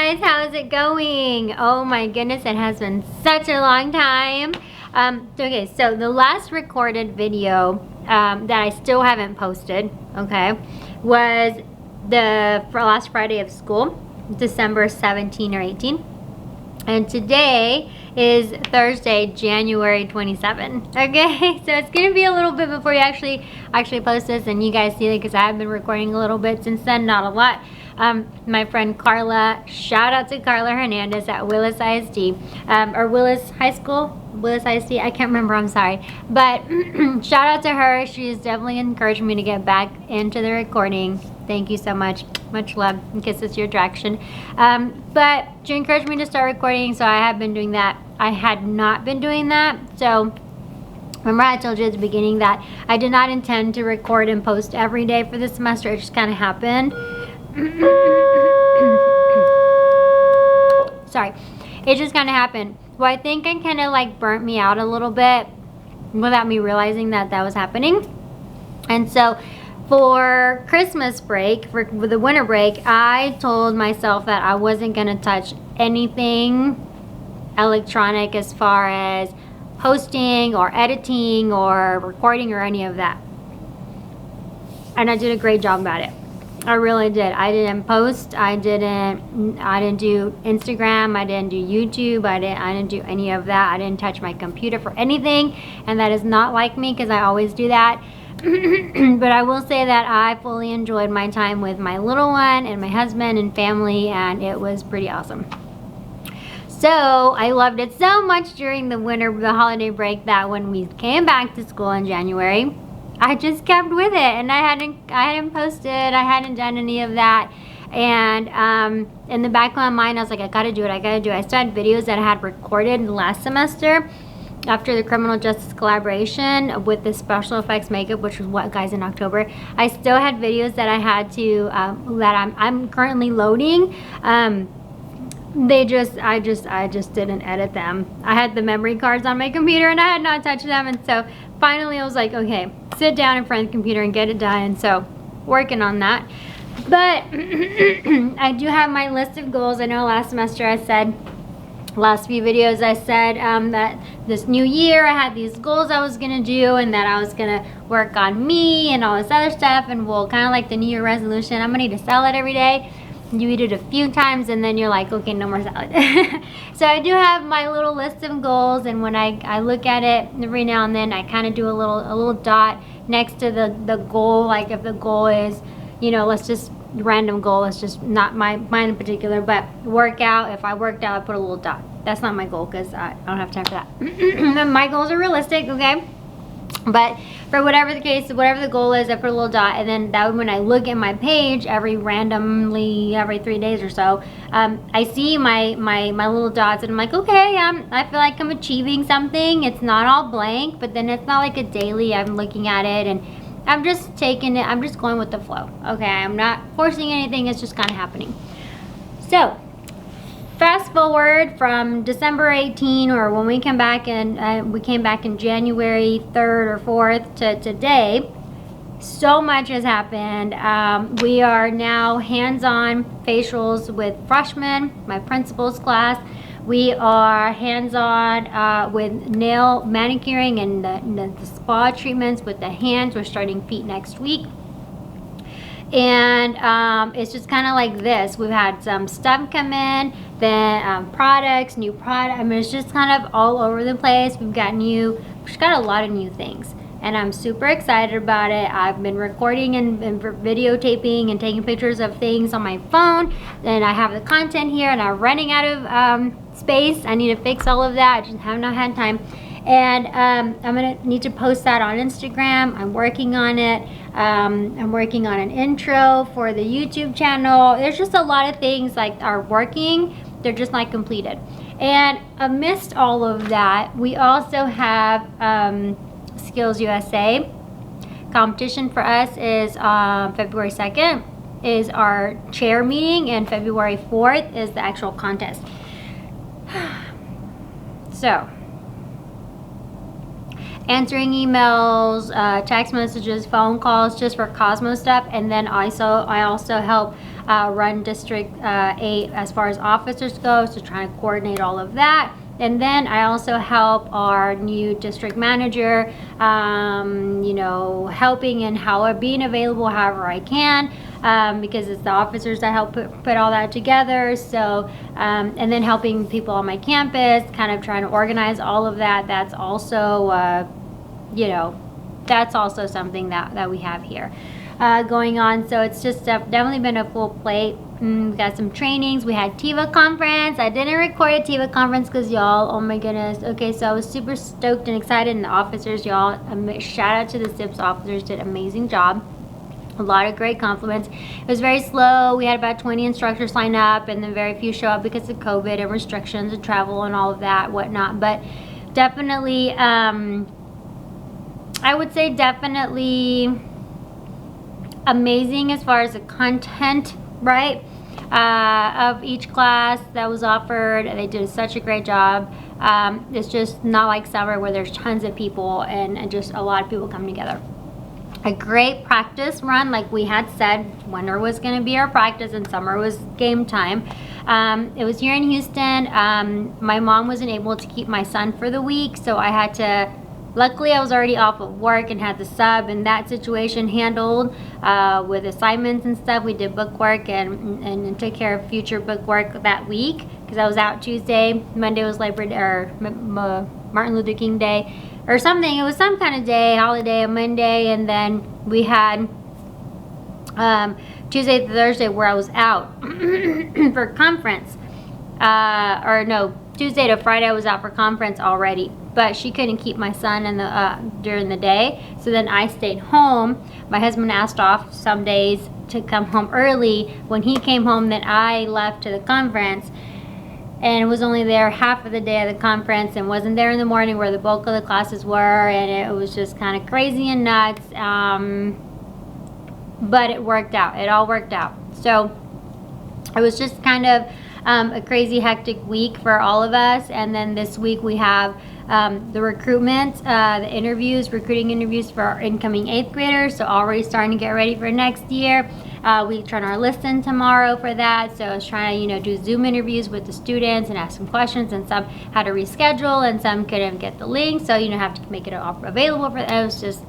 guys, how's it going? Oh my goodness, it has been such a long time. Okay, so the last recorded video that I still haven't posted, okay, was for last Friday of school, December 17 or 18. And today is Thursday, January 27. Okay, so it's gonna be a little bit before you actually post this and you guys see it, because I have been recording a little bit since then, not a lot. My friend Carla, shout out to Carla Hernandez at Willis ISD, or Willis High School, Willis ISD, I can't remember, I'm sorry. But shout out to her, she's definitely encouraged me to get back into the recording. Thank you so much. Much love and kisses your direction. But she encouraged me to start recording, so I have been doing that. I had not been doing that, so remember I told you at the beginning that I did not intend to record and post every day for this semester. It just kind of happened. Sorry, it just kind of happened. Well, I think it kind of like burnt me out a little bit without me realizing that that was happening. And so for Christmas break, for the winter break, I told myself that I wasn't going to touch anything electronic as far as posting or editing or recording or any of that. And I did a great job at it. I really did. I didn't post. I didn't do Instagram. I didn't do YouTube. I didn't do any of that. I didn't touch my computer for anything, and that is not like me because I always do that. But I will say that I fully enjoyed my time with my little one and my husband and family, and it was pretty awesome. So I loved it so much during the holiday break, that when we came back to school in January, I just kept with it, and I hadn't posted, I hadn't done any of that. And in the back of my mind, I was like, I gotta do it. I still had videos that I had recorded last semester after the criminal justice collaboration with the special effects makeup, which was what, guys, in October. I still had videos that I had to that I'm currently loading. I just didn't edit them. I had the memory cards on my computer and I had not touched them, and so finally I was like, okay, sit down in front of the computer and get it done. And so working on that. But I do have my list of goals. I know last semester I said, last few videos I said that this new year I had these goals I was gonna do, and that I was gonna work on me and all this other stuff, and well, kind of like the New Year resolution, I'm gonna eat a salad every day. You eat it a few times and then you're like, okay, no more salad. So I do have my little list of goals, and when I look at it every now and then, I kind of do a little dot next to the goal. Like if the goal is, you know, let's just random goal, it's just not mine in particular, but workout, if I worked out, I put a little dot. That's not my goal because I don't have time for that. My goals are realistic, okay? But for whatever the case, whatever the goal is, I put a little dot, and then that when I look at my page every 3 days or so, I see my little dots, and I'm like, okay, I feel like I'm achieving something. It's not all blank, but then it's not like a daily. I'm looking at it and I'm just taking it. I'm just going with the flow. Okay, I'm not forcing anything. It's just kind of happening. So fast forward from December 18, or when we came back in January 3rd or 4th to today, so much has happened. We are now hands-on facials with freshmen, my principal's class. We are hands-on with nail manicuring and the spa treatments with the hands. We're starting feet next week. And it's just kind of like this. We've had some stuff come in, then products, new product. I mean, it's just kind of all over the place. We've got a lot of new things, and I'm super excited about it. I've been recording and videotaping and taking pictures of things on my phone, and I have the content here, and I'm running out of space. I need to fix all of that. I just have not had time. And I'm gonna need to post that on Instagram. I'm working on it. I'm working on an intro for the YouTube channel. There's just a lot of things like are working, they're just not completed. And amidst all of that, we also have Skills USA. Competition for us is February 2nd is our chair meeting, and February 4th is the actual contest. So answering emails, text messages, phone calls, just for Cosmo stuff. And then I also help run District 8 as far as officers go, so trying to coordinate all of that. And then I also help our new district manager, you know, helping and being available however I can, because it's the officers that help put all that together. So, and then helping people on my campus, kind of trying to organize all of that. That's also, you know, that's also something that we have here going on. So it's just definitely been a full plate. We got some trainings. We had TIVA conference. I didn't record a TIVA conference because y'all, oh my goodness. Okay, so I was super stoked and excited, and the officers, y'all, shout out to the SIPS officers, did an amazing job. A lot of great compliments. It was very slow. We had about 20 instructors sign up, and then very few show up because of COVID and restrictions and travel and all of that, whatnot. But definitely, I would say definitely amazing as far as the content, right, of each class that was offered. They did such a great job. It's just not like summer where there's tons of people and just a lot of people coming together. A great practice run, like we had said, winter was going to be our practice and summer was game time. It was here in Houston. My mom wasn't able to keep my son for the week, so I had to, luckily I was already off of work and had the sub and that situation handled with assignments and stuff. We did book work and took care of future book work that week because I was out Tuesday. Monday was Martin Luther King Day or something. It was some kind of day, holiday, a Monday, and then we had Tuesday to Thursday where I was out for conference. Tuesday to Friday I was out for conference already, but she couldn't keep my son in during the day, so then I stayed home. My husband asked off some days to come home early. When he came home, then I left to the conference and was only there half of the day of the conference and wasn't there in the morning where the bulk of the classes were, and it was just kind of crazy and nuts, but it worked out. It all worked out. So it was just kind of a crazy hectic week for all of us. And then this week we have the recruitment, the recruiting interviews for our incoming 8th graders. So already starting to get ready for next year. We turn our list in tomorrow for that. So I was trying to, do Zoom interviews with the students and ask some questions, and some had to reschedule and some couldn't get the link. So, have to make it available for them. It was just,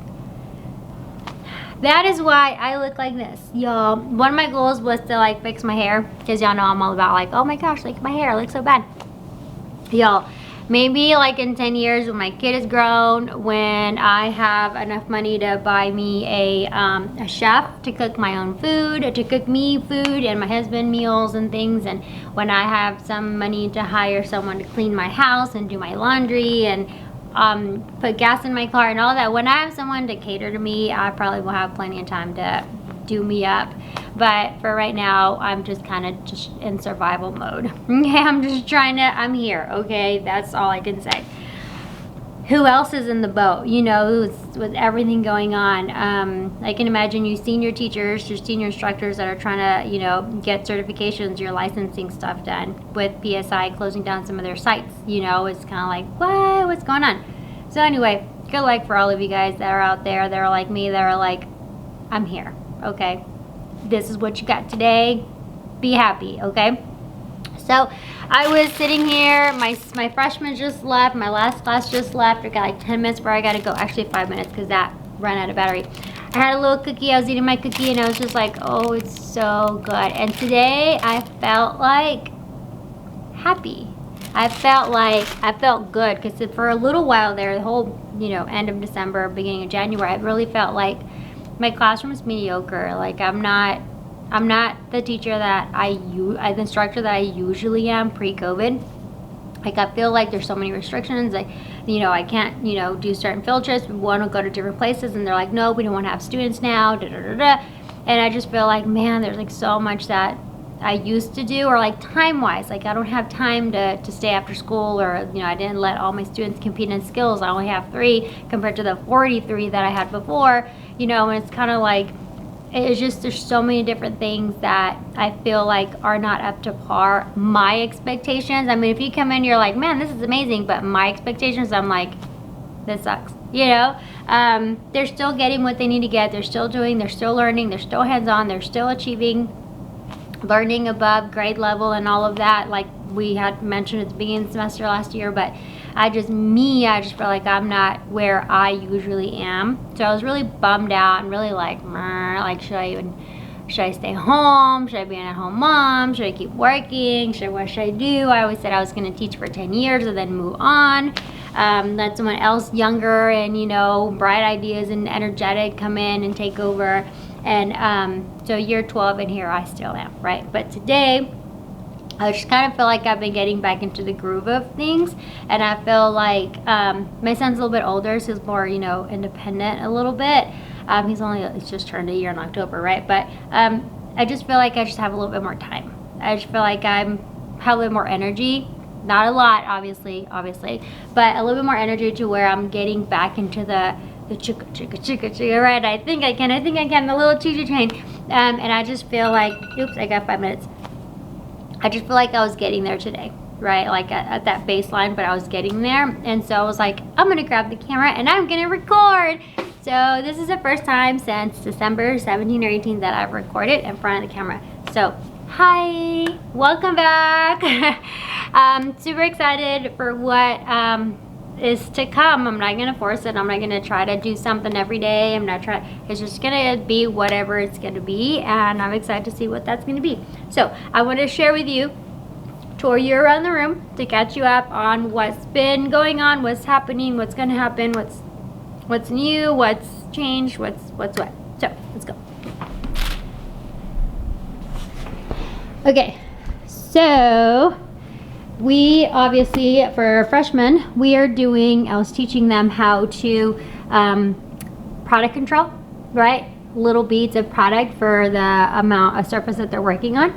that is why I look like this, y'all. One of my goals was to fix my hair, because y'all know I'm all about oh my gosh, my hair looks so bad. Y'all, maybe in 10 years when my kid is grown, when I have enough money to buy me a chef to cook my own food, to cook me food and my husband meals and things, and when I have some money to hire someone to clean my house and do my laundry and put gas in my car and all that, when I have someone to cater to me, I probably will have plenty of time to do me up. But for right now, I'm just kind of just in survival mode. Okay, I'm just I'm here, okay? That's all I can say. Who else is in the boat, with everything going on? I can imagine you senior teachers, your senior instructors that are trying to, get certifications, your licensing stuff done with PSI closing down some of their sites. It's kind of what's going on? So anyway, good luck for all of you guys that are out there that are like me, that are I'm here, okay? This is what you got today. Be happy, okay? So I was sitting here, my freshman just left, my last class just left. I got 10 minutes where I gotta go, actually 5 minutes because that ran out of battery. I had a little cookie, I was eating my cookie and I was just oh, it's so good. And today I felt happy. I felt good because for a little while there, the whole, end of December, beginning of January, I really felt my classroom is mediocre. I'm not the teacher that the instructor that I usually am pre-COVID. I feel there's so many restrictions. I can't, do certain field trips. We want to go to different places, and they're no, we don't want to have students now. And I just feel man, there's so much that I used to do, or time-wise, I don't have time to stay after school, or I didn't let all my students compete in skills. I only have 3 compared to the 43 that I had before. And it's kind of it's just, there's so many different things that I feel are not up to par. My expectations, if you come in, you're man, this is amazing, but my expectations, I'm this sucks, they're still getting what they need to get, they're still doing, they're still learning, they're still hands-on, they're still achieving learning above grade level and all of that, like we had mentioned at the beginning of the semester last year. But I just feel like I'm not where I usually am. So I was really bummed out and really like should I stay home? Should I be an at-home mom? Should I keep working? What should I do? I always said I was going to teach for 10 years and then move on. Let someone else younger and, you know, bright ideas and energetic come in and take over. And so year 12, and here I still am, right? But today, I just kind of feel like I've been getting back into the groove of things. And I feel like my son's a little bit older, so he's more, you know, independent a little bit. He's just turned a year in October, right? But I just feel like I just have a little bit more time. I just feel like have a little more energy. Not a lot, obviously, but a little bit more energy to where I'm getting back into the chicka, right? I think I can, the little choo-choo train. And I just feel like, oops, I got 5 minutes. I just feel like I was getting there today, right? Like at that baseline, but I was getting there. And so I was like, I'm gonna grab the camera and I'm gonna record. So this is the first time since December 17 or 18 that I've recorded in front of the camera. So hi, welcome back. Super excited for what is to come. I'm not gonna force it. I'm not gonna try to do something every day. It's just gonna be whatever it's gonna be, and I'm excited to see what that's gonna be. So I want to share with you, tour you around the room to catch you up on what's been going on, what's happening, what's gonna happen, what's new, what's changed, what's what. So let's go. Okay, so we obviously, for freshmen, I was teaching them how to product control, right? Little beads of product for the amount of surface that they're working on.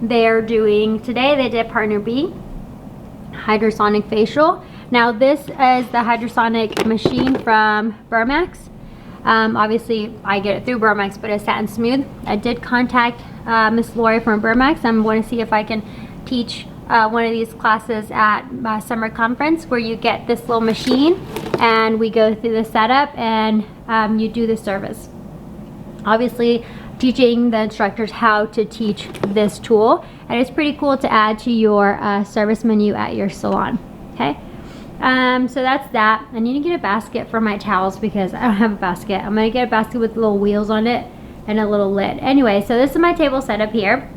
Today they did partner B, hydrosonic facial. Now this is the hydrosonic machine from Burmax. Obviously I get it through Burmax, but it's satin smooth. I did contact Miss Lori from Burmax. I'm going to see if I can teach one of these classes at my summer conference, where you get this little machine and we go through the setup and you do the service. Obviously teaching the instructors how to teach this tool, and it's pretty cool to add to your service menu at your salon. Okay, so that's that. I need to get a basket for my towels because I don't have a basket. I'm gonna get a basket with little wheels on it and a little lid. Anyway, so this is my table setup here.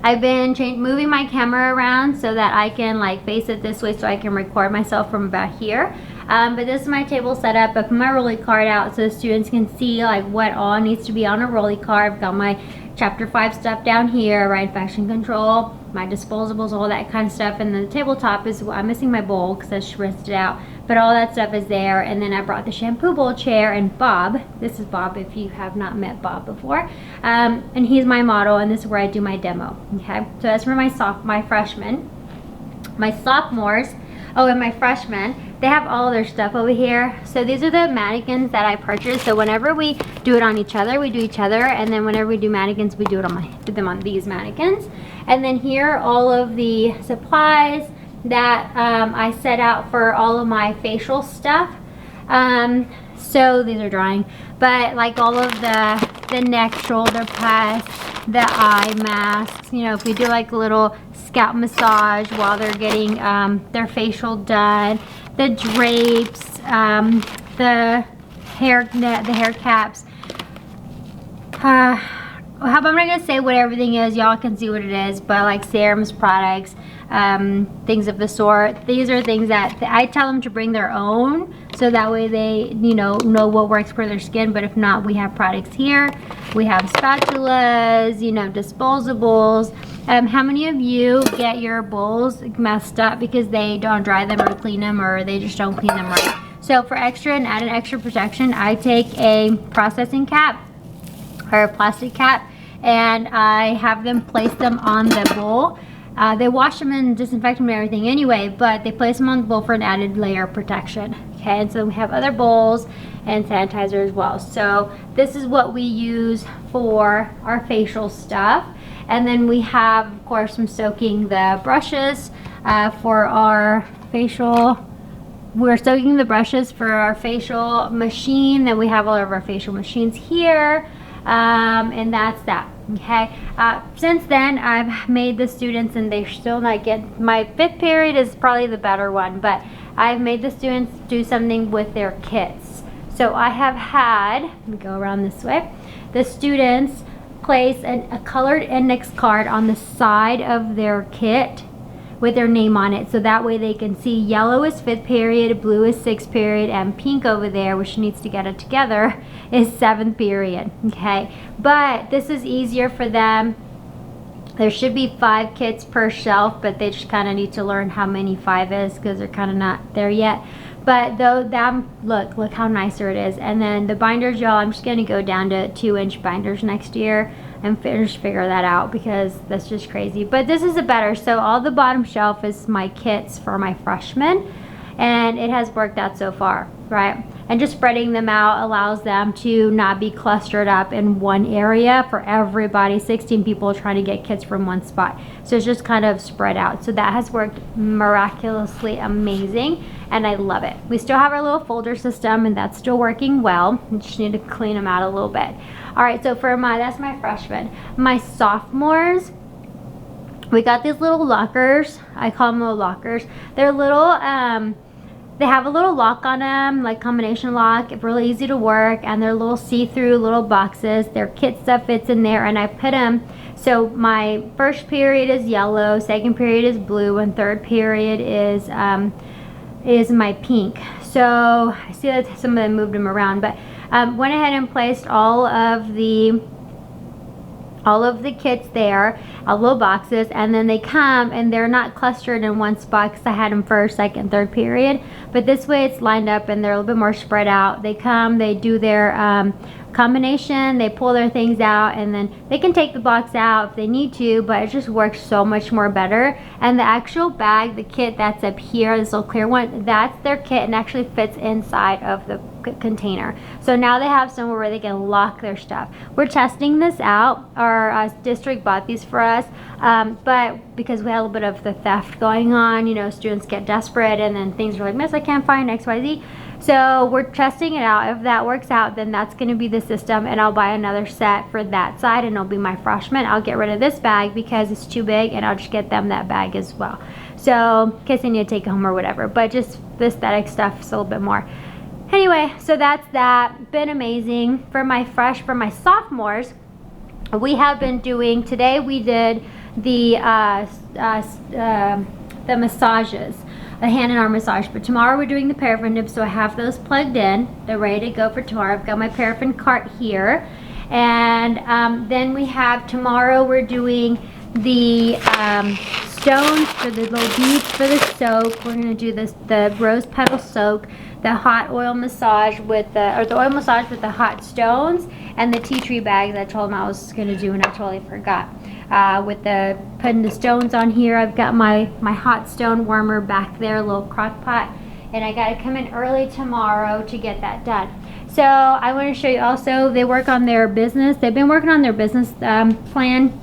I've been moving my camera around so that I can like face it this way so I can record myself from about here. But this is my table setup. I put my rolly card out so the students can see like what all needs to be on a rolly card. I've got my chapter 5 stuff down here, right? Infection control, my disposables, all that kind of stuff. And then the tabletop is, I'm missing my bowl because I rinsed it out, but all that stuff is there. And then I brought the shampoo bowl chair, and Bob, this is Bob if you have not met Bob before, and he's my model, and this is where I do my demo. Okay, so that's for my freshmen. My sophomores, and my freshmen, they have all their stuff over here. So these are the mannequins that I purchased. So whenever we do it on each other, we do each other, and then whenever we do mannequins, we do them on these mannequins. And then here are all of the supplies that I set out for all of my facial stuff. So these are drying, but like all of the neck, shoulder pads, the eye masks, you know, if we do like a little scalp massage while they're getting their facial done, the drapes, the hair caps. I'm not gonna say what everything is, y'all can see what it is, but like serums, products, things of the sort. These are things that I tell them to bring their own, so that way they, you know what works for their skin. But if not, we have products here. We have spatulas, you know, disposables. How many of you get your bowls messed up because they don't dry them or clean them, or they just don't clean them right? So for added extra protection, I take a processing cap or a plastic cap, and I have them place them on the bowl. They wash them and disinfect them and everything anyway, but they place them on the bowl for an added layer of protection. Okay, and so we have other bowls and sanitizer as well. So this is what we use for our facial stuff. And then we have, of course, some soaking the brushes for our facial. We're soaking the brushes for our facial machine. Then we have all of our facial machines here. And that's that. Okay, since then I've made the students, and they're still not getting, my 5th period is probably the better one, but I've made the students do something with their kits. So I have had, let me go around this way, the students place a colored index card on the side of their kit with their name on it, so that way they can see yellow is 5th period, blue is 6th period, and pink over there, which needs to get it together, is 7th period. Okay, but this is easier for them. There should be 5 kits per shelf, but they just kind of need to learn how many 5 is, because they're kind of not there yet. But though that, look how nicer it is. And then the binders, y'all, I'm just going to go down to 2-inch binders next year and figure that out, because that's just crazy. But this is a better, so all the bottom shelf is my kits for my freshmen, and it has worked out so far, right? And just spreading them out allows them to not be clustered up in one area for everybody, 16 people trying to get kits from one spot. So it's just kind of spread out. So that has worked miraculously amazing, and I love it. We still have our little folder system, and that's still working well. We just need to clean them out a little bit. All right, so for that's my freshmen. My sophomores, we got these little lockers. I call them little lockers. They're little, they have a little lock on them, like combination lock, really easy to work, and they're little see-through little boxes. Their kit stuff fits in there, and I put them, so my 1st period is yellow, 2nd period is blue, and 3rd period is my pink. So I see that some of them moved them around, but went ahead and placed all of the kits there, little boxes, and then they come and they're not clustered in one spot, because I had them 1st, 2nd, 3rd period, but this way it's lined up and they're a little bit more spread out. They come, they do their combination, they pull their things out, and then they can take the box out if they need to, but it just works so much more better. And the actual bag, the kit that's up here, this little clear one, that's their kit and actually fits inside of the container. So now they have somewhere where they can lock their stuff. We're testing this out. Our district bought these for us, but because we had a little bit of the theft going on, you know, students get desperate and then things are like, Miss, I can't find XYZ. So we're testing it out. If that works out, then that's going to be the system, and I'll buy another set for that side, and it'll be my freshmen. I'll get rid of this bag because it's too big, and I'll just get them that bag as well. So in case they need to take it home or whatever, but just the aesthetic stuff is a little bit more. Anyway, so that's that. Been amazing. For my sophomores, we have been doing, today we did the massages, a hand and arm massage, but tomorrow we're doing the paraffin nibs, so I have those plugged in. They're ready to go for tomorrow. I've got my paraffin cart here, and then we have tomorrow we're doing the stones for the little beads for the soak. We're going to do the rose petal soak, the hot oil massage with the oil massage with the hot stones, and the tea tree bags I told them I was going to do, and I totally forgot. With the putting the stones on here, I've got my hot stone warmer back there, a little crock pot, and I got to come in early tomorrow to get that done. So I want to show you also, they work on their business. They've been working on their business plan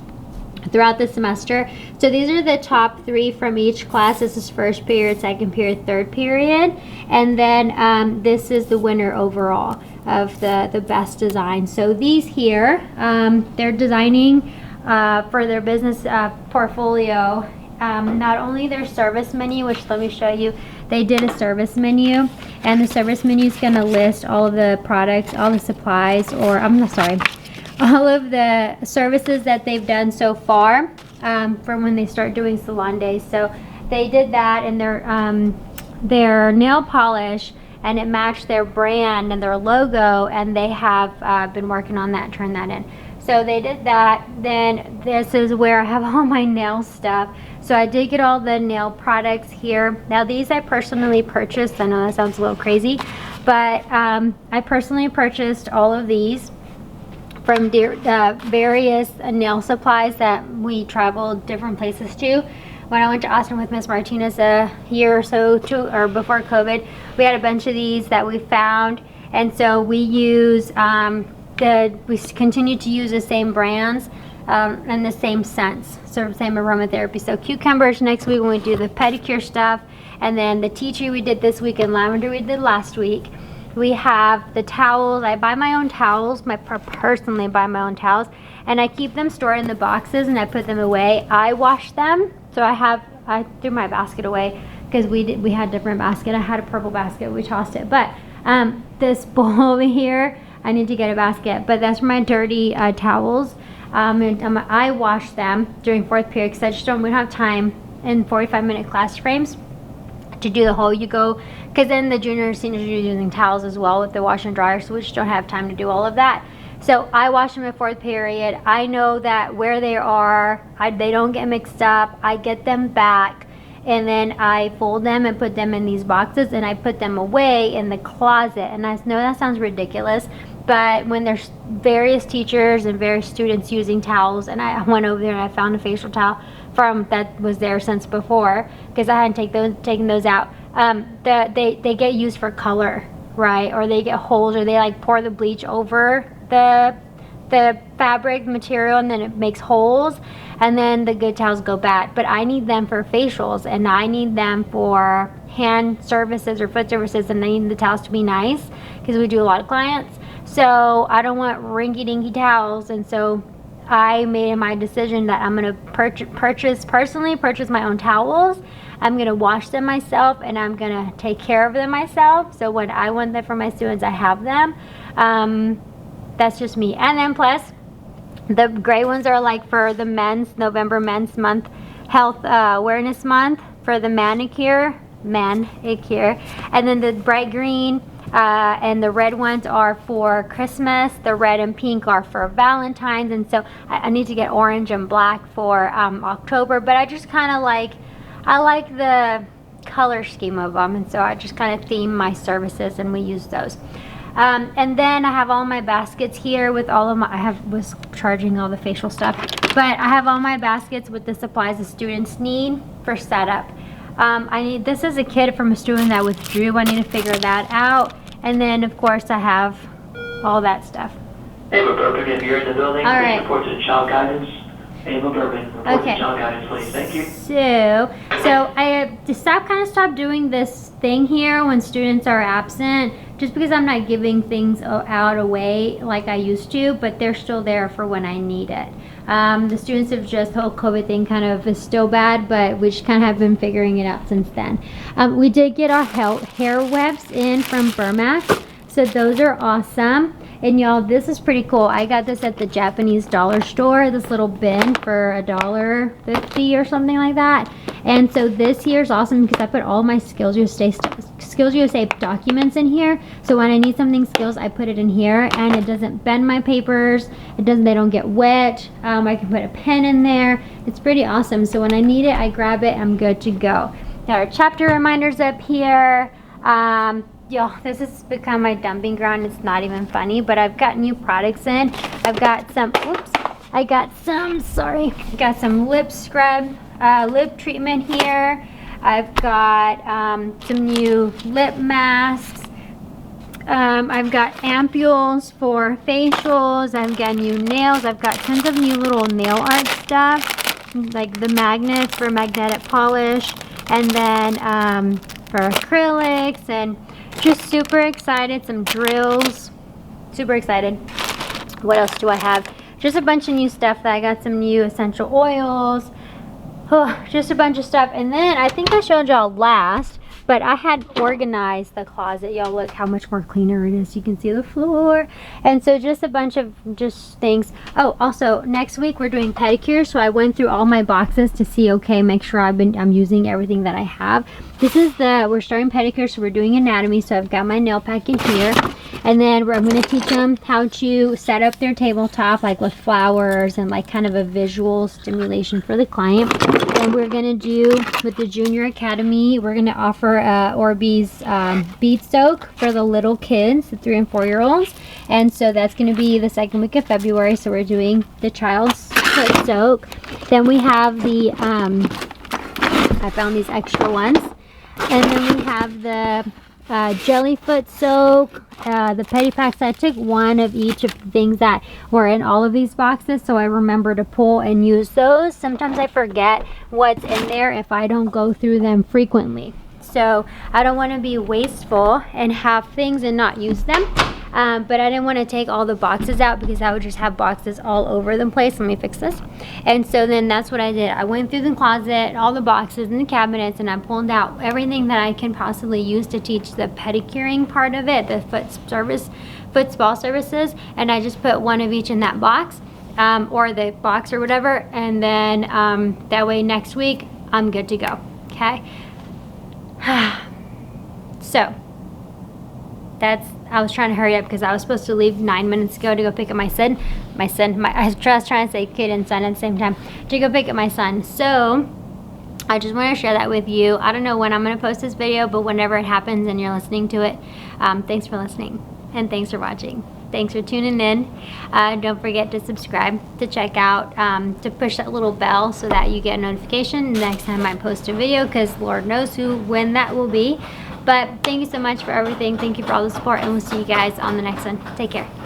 throughout the semester. So these are the top 3 from each class. This is 1st period, 2nd period, 3rd period, and then this is the winner overall of the best design. So these here, they're designing for their business portfolio, not only their service menu, which let me show you, they did a service menu, and the service menu is going to list all of the products, all the supplies, or all of the services that they've done so far from when they start doing salon days. So they did that in their nail polish, and it matched their brand and their logo, and they have been working on that, turn that in. So they did that. Then this is where I have all my nail stuff. So I did get all the nail products here. Now these I personally purchased. I know that sounds a little crazy, but I personally purchased all of these from various nail supplies that we traveled different places to. When I went to Austin with Miss Martinez a year or so before COVID, we had a bunch of these that we found, and so we use we continue to use the same brands and the same scents, sort of same aromatherapy. So cucumbers next week when we do the pedicure stuff, and then the tea tree we did this week, and lavender we did last week. We have the towels. I buy my own towels. Personally buy my own towels, and I keep them stored in the boxes and I put them away. I wash them, so I threw my basket away because we had different basket. I had a purple basket, we tossed it, but this bowl over here, I need to get a basket, but that's for my dirty towels. I wash them during fourth period because I just we don't have time in 45-minute class frames to do the whole because then the juniors, seniors are using towels as well with the wash and dryer, so we just don't have time to do all of that. So I wash them in fourth period. I know that where they are, they don't get mixed up. I get them back, and then I fold them and put them in these boxes, and I put them away in the closet. And I know that sounds ridiculous, but when there's various teachers and various students using towels, and I went over there and I found a facial towel that was there since before because I hadn't taken those out. They get used for color, right? Or they get holes, or they like pour the bleach over the fabric material, and then it makes holes, and then the good towels go bad. But I need them for facials, and I need them for hand services or foot services, and I need the towels to be nice because we do a lot of clients. So I don't want rinky-dinky towels, and so I made my decision that I'm going to personally purchase my own towels. I'm going to wash them myself, and I'm going to take care of them myself. So when I want them for my students, I have them. That's just me. And then plus, the gray ones are like for the November Men's Month, Health Awareness Month for the manicure. And then the bright green and the red ones are for Christmas. The red and pink are for Valentine's. And so I need to get orange and black for October. But I just kind of I like the color scheme of them. And so I just kind of theme my services, and we use those. And then I have all my baskets here with all of my, was charging all the facial stuff, but I have all my baskets with the supplies the students need for setup. This is a kit from a student that withdrew. I need to figure that out. And then of course I have all that stuff. Ava Burbank, if you're in the building, all please right. report to child guidance. Ava Burbank, report to child guidance, please. Thank you. So I stopped doing this thing here when students are absent, just because I'm not giving things out away like I used to, but they're still there for when I need it. The students have just, the whole COVID thing kind of is still bad, but we just kind of have been figuring it out since then. We did get our hair webs in from Burmax, so those are awesome. And y'all, this is pretty cool. I got this at the Japanese dollar store, this little bin for $1.50 or something like that. And so this here is awesome because I put all my Skills USA documents in here. So when I need something Skills, I put it in here, and it doesn't bend my papers. They don't get wet. I can put a pen in there. It's pretty awesome. So when I need it, I grab it. I'm good to go. There are chapter reminders up here. Y'all, this has become my dumping ground. It's not even funny, but I've got new products in. I've got some, I got some lip scrub, lip treatment here. I've got some new lip masks. I've got ampules for facials. I've got new nails. I've got tons of new little nail art stuff, like the magnets for magnetic polish, and then for acrylics, and just super excited. Some drills, super excited. What else do I have? Just a bunch of new stuff. I got some new essential oils, just a bunch of stuff. And then I think I showed y'all last, but I had organized the closet. Y'all, look how much more cleaner it is. You can see the floor. And so just a bunch of just things. Oh, also next week we're doing pedicures. So I went through all my boxes to see, okay, make sure I'm using everything that I have. This is we're starting pedicure, so we're doing anatomy. So I've got my nail pack in here. And then I'm going to teach them how to set up their tabletop, like with flowers and like kind of a visual stimulation for the client. And we're going to do, with the Junior Academy, we're going to offer Orbeez bead soak for the little kids, the 3 and 4 year olds. And so that's going to be the second week of February. So we're doing the child's foot soak. Then we have the, I found these extra ones. And then we have the jelly foot soak, the petty packs. I took one of each of the things that were in all of these boxes, so I remember to pull and use those. Sometimes I forget what's in there if I don't go through them frequently. so I don't want to be wasteful and have things and not use them. But I didn't want to take all the boxes out because I would just have boxes all over the place. Let me fix this. And so then that's what I did. I went through the closet, all the boxes and the cabinets, and I pulled out everything that I can possibly use to teach the pedicuring part of it, the foot spa services, and I just put one of each in that box, or the box or whatever, and then that way next week I'm good to go. Okay. So I was trying to hurry up because I was supposed to leave 9 minutes ago to go pick up my son. I was trying to say kid and son at the same time, to go pick up my son. So I just want to share that with you. I don't know when I'm going to post this video, but whenever it happens and you're listening to it, thanks for listening and thanks for watching. Thanks for tuning in. Don't forget to subscribe, to check out, to push that little bell so that you get a notification next time I post a video, because Lord knows when that will be. But thank you so much for everything. Thank you for all the support, and we'll see you guys on the next one. Take care.